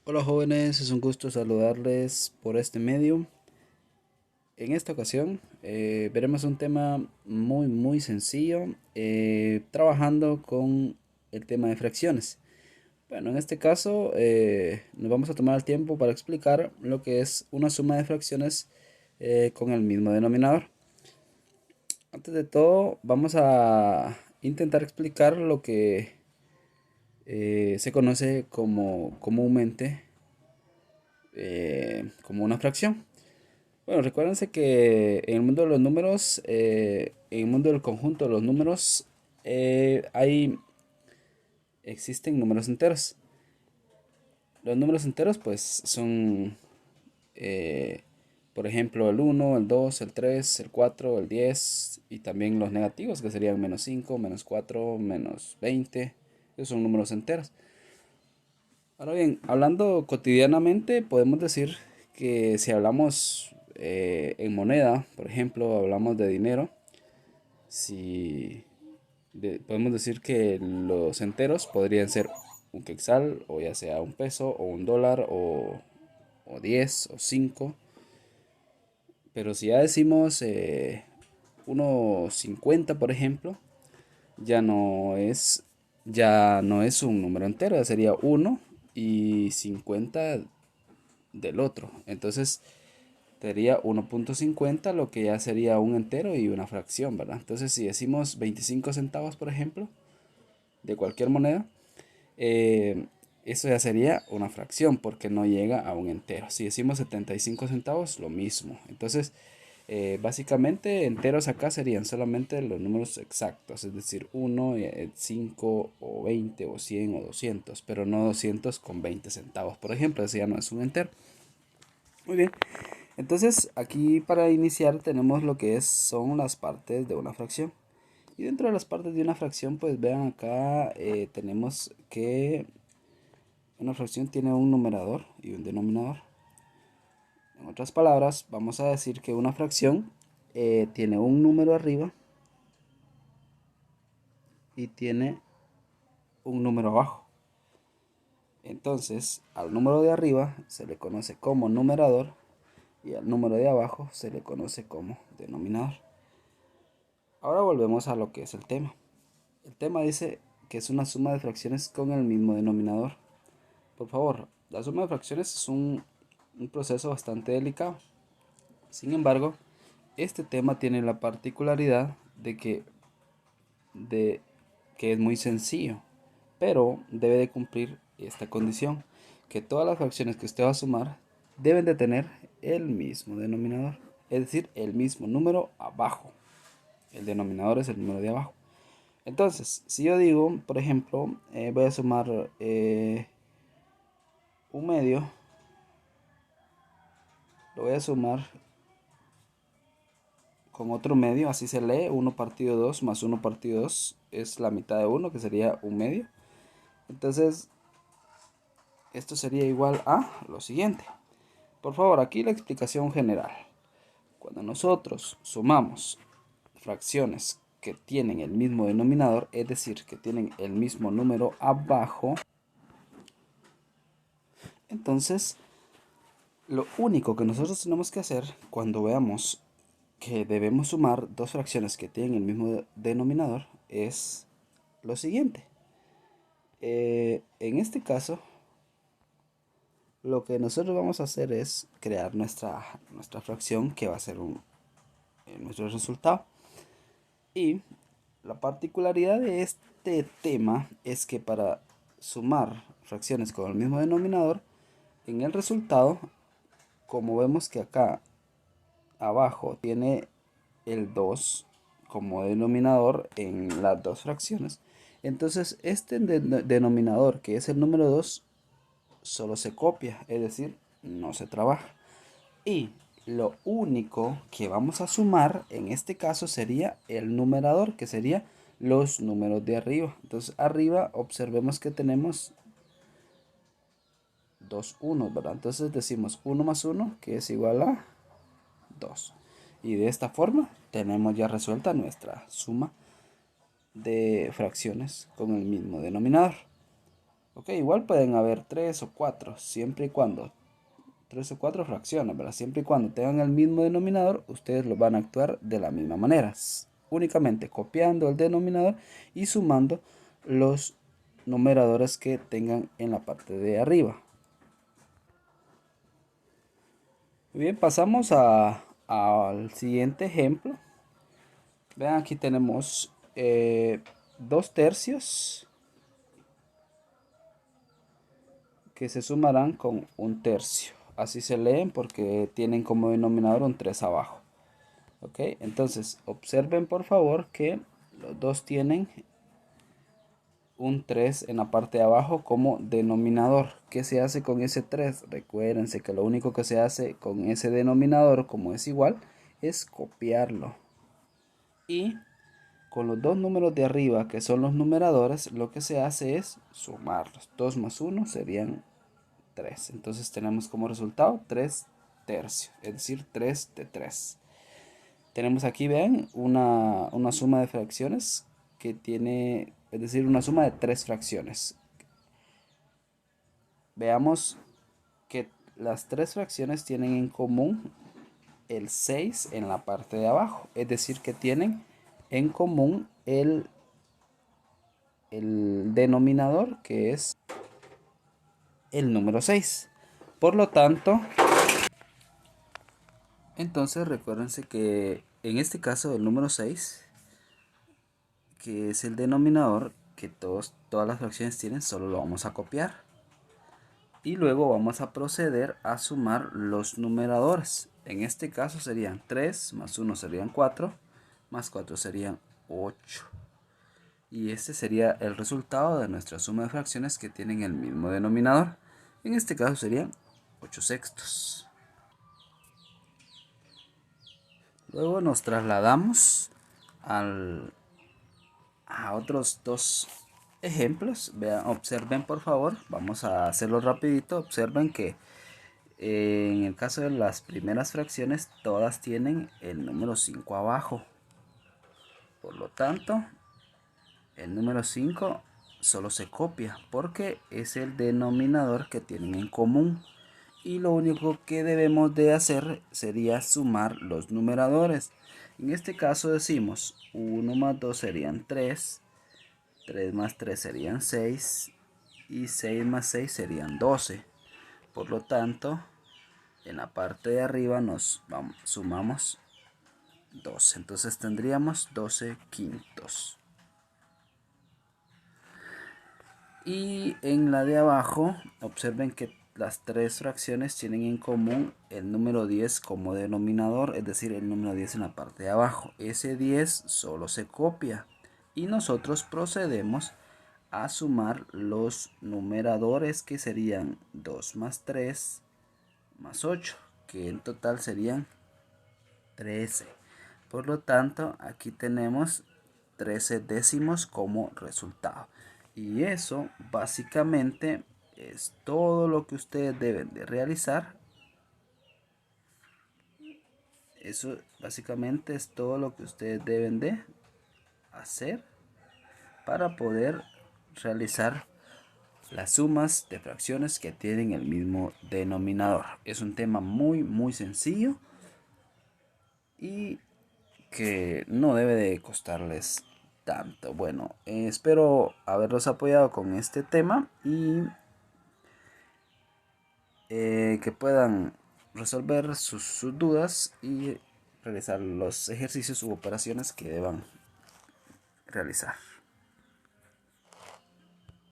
Hola jóvenes, es un gusto saludarles por este medio. En esta ocasión veremos un tema muy sencillo, trabajando con el tema de fracciones. Bueno, en este caso nos vamos a tomar el tiempo para explicar lo que es una suma de fracciones con el mismo denominador. Antes de todo, vamos a intentar explicar lo que se conoce como comúnmente como una fracción. Bueno, recuérdense que en el mundo de los números, en el mundo del conjunto de los números, existen números enteros. Los números enteros, pues, son, eh, por ejemplo, el uno, el 2, el 3, el 4, el 10 y también los negativos, que serían menos 5, menos 4, menos 20. Esos son números enteros. Ahora bien, hablando cotidianamente, podemos decir que si hablamos en moneda, por ejemplo, hablamos de dinero, si podemos decir que los enteros podrían ser un quetzal, o ya sea un peso, o un dólar, o 10, o 5. Pero si ya decimos 1,50, por ejemplo, ya no es, ya no es un número entero, ya sería uno y 50 del otro. Entonces sería 1,50, lo que ya sería un entero y una fracción, ¿verdad? Entonces si decimos 25 centavos, por ejemplo, de cualquier moneda, eh, eso ya sería una fracción porque no llega a un entero. Si decimos 75 centavos, lo mismo. Entonces, básicamente enteros acá serían solamente los números exactos, es decir, 1, 5 o 20 o 100 o 200, pero no 200 con 20 centavos, por ejemplo, ese ya no es un entero. Muy bien, entonces aquí para iniciar tenemos lo que son las partes de una fracción. Y dentro de las partes de una fracción, pues vean acá, tenemos que una fracción tiene un numerador y un denominador. En otras palabras, vamos a decir que una fracción tiene un número arriba y tiene un número abajo. Entonces, al número de arriba se le conoce como numerador y al número de abajo se le conoce como denominador. Ahora volvemos a lo que es el tema. El tema dice que es una suma de fracciones con el mismo denominador. Por favor, la suma de fracciones es un proceso bastante delicado. Sin embargo, este tema tiene la particularidad de que es muy sencillo, pero debe de cumplir esta condición, que todas las fracciones que usted va a sumar deben de tener el mismo denominador, es decir, el mismo número abajo. El denominador es el número de abajo. Entonces, si yo digo, por ejemplo, voy a sumar un medio, lo voy a sumar con otro medio, así se lee, uno partido 2 más uno partido 2 es la mitad de uno, que sería un medio. Entonces, esto sería igual a lo siguiente. Por favor, aquí la explicación general. Cuando nosotros sumamos fracciones que tienen el mismo denominador, es decir, que tienen el mismo número abajo, entonces lo único que nosotros tenemos que hacer cuando veamos que debemos sumar dos fracciones que tienen el mismo denominador es lo siguiente. En este caso, lo que nosotros vamos a hacer es crear nuestra fracción que va a ser nuestro resultado. Y la particularidad de este tema es que para sumar fracciones con el mismo denominador, en el resultado, como vemos que acá abajo tiene el 2 como denominador en las dos fracciones, entonces este denominador, que es el número 2, solo se copia, es decir, no se trabaja. Y lo único que vamos a sumar en este caso sería el numerador, que sería los números de arriba. Entonces arriba observemos que tenemos dos unos, ¿verdad? Entonces decimos 1 más 1, que es igual a 2. Y de esta forma tenemos ya resuelta nuestra suma de fracciones con el mismo denominador. Ok, igual pueden haber 3 o 4, siempre y cuando, 3 o 4 fracciones, ¿verdad? Siempre y cuando tengan el mismo denominador, ustedes lo van a actuar de la misma manera. Únicamente copiando el denominador y sumando los numeradores que tengan en la parte de arriba. Muy bien, pasamos al siguiente ejemplo. Vean, aquí tenemos 2 tercios que se sumarán con 1 tercio. Así se leen porque tienen como denominador un 3 abajo. Ok, entonces observen por favor que los dos tienen un 3 en la parte de abajo como denominador. ¿Qué se hace con ese 3? Recuérdense que lo único que se hace con ese denominador, como es igual, es copiarlo. Y con los dos números de arriba, que son los numeradores, lo que se hace es sumarlos. 2 más 1 serían 3. Entonces tenemos como resultado 3 tercios, es decir, 3 de 3. Tenemos aquí, vean, una suma de fracciones que tiene, es decir, una suma de 3 fracciones. Veamos que las 3 fracciones tienen en común el 6 en la parte de abajo. Es decir, que tienen en común el denominador, que es el número 6. Por lo tanto, entonces recuérdense que en este caso el número 6, que es el denominador que todas las fracciones tienen, solo lo vamos a copiar. Y luego vamos a proceder a sumar los numeradores. En este caso serían 3 más 1 serían 4, más 4 serían 8. Y este sería el resultado de nuestra suma de fracciones que tienen el mismo denominador. En este caso serían 8 sextos. Luego nos trasladamos a otros dos ejemplos. Vean, observen por favor, vamos a hacerlo rapidito. Observen que en el caso de las primeras fracciones todas tienen el número 5 abajo. Por lo tanto, el número 5 solo se copia porque es el denominador que tienen en común. Y lo único que debemos de hacer sería sumar los numeradores. En este caso decimos 1 más 2 serían 3, 3 más 3 serían 6 y 6 más 6 serían 12. Por lo tanto, en la parte de arriba sumamos 12. Entonces tendríamos 12 quintos. Y en la de abajo, observen que las 3 fracciones tienen en común el número 10 como denominador, es decir, el número 10 en la parte de abajo. Ese 10 solo se copia y nosotros procedemos a sumar los numeradores, que serían 2 más 3 más 8, que en total serían 13. Por lo tanto, aquí tenemos 13 décimos como resultado. Y eso básicamente es todo lo que ustedes deben de realizar. Eso básicamente es todo lo que ustedes deben de hacer para poder realizar las sumas de fracciones que tienen el mismo denominador. Es un tema muy sencillo y que no debe de costarles tanto. Bueno, espero haberlos apoyado con este tema y que puedan resolver sus dudas y realizar los ejercicios u operaciones que deban realizar.